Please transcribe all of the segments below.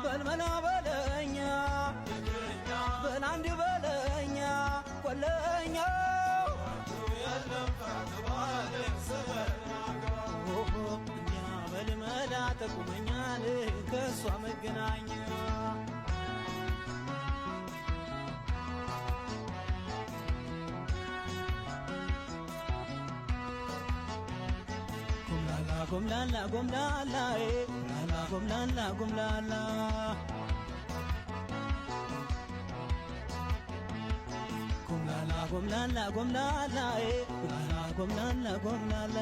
በልመና በለኛ በላንድ በለኛ ቆለኛ እኛ በልመላ ጠቁመኛል ከእሷ መገናኛ ጎምላላ ጎምላላ ጎምላላ ጎምላላ ጎምላላ ጎምላላ ጎምላላ ጎምላላ ጎምላላ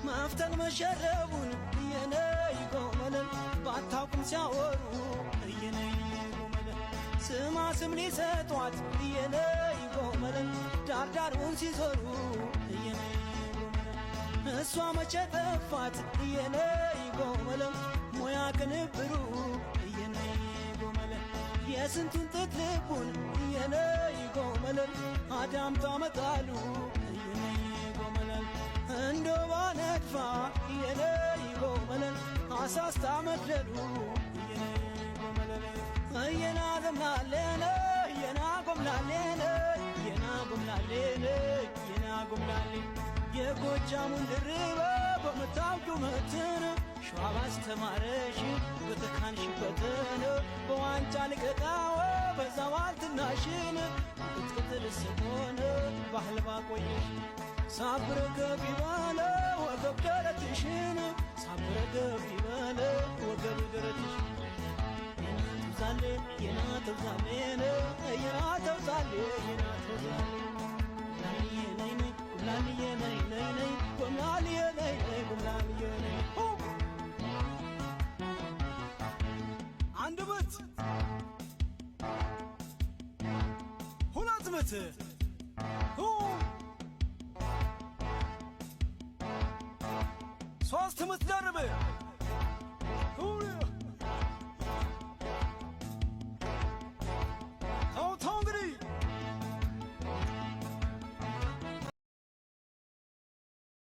ማፍተን መሸረቡን እየነይ ጎመለን ባታውቁም ሲያወሩ እየነይ ጎመለን ስማ ስም ሊሰጧት እየነይ ጎመለን ዳርዳሩን ሲዞሩ እየነይ ጎመለን እሷ መቼ ጠፋት እየነይ ጎመለን ሙያ ቅንብሩ እየነይ ጎመለን የስንቱን ጥጥ ልቡን እየነይ ጎመለን አዳምጣ መጣሉ እየነይ ጎመለን እንዶ ባነድፋ እየነይ ጎመለን አሳስታ መግደሉ እየነይ ጎመለን እየና ጎምላሌነ እየና ጎምላሌነ እየና ጎምላሌነ እየና ጎምላሌ የጎጃሙን ድርበ በምታውቂው መትን ሸዋ ባስተማረሽ በተካንሽበትን በዋንጫ ልቀጣወ በዛዋልትናሽን ቅጥቅጥል ስሆን ባህል ባቆየሽ ሳብረ ገብ ይበለ ወገብ ደረትሽን ሳብረ ገብ ይበለ ወገብ ደረትሽን የናተውዛሌ የናተውዛሌን የናተውዛሌ የናተውዛሌ ላልየ ነይ ነይ ላልየ ነይ ነይ ነይ ጎምላልየ ነይ ነይ ጎምላልየ ነይ አንድ ምት ሁለት ምት ሶስት ምት ደርብ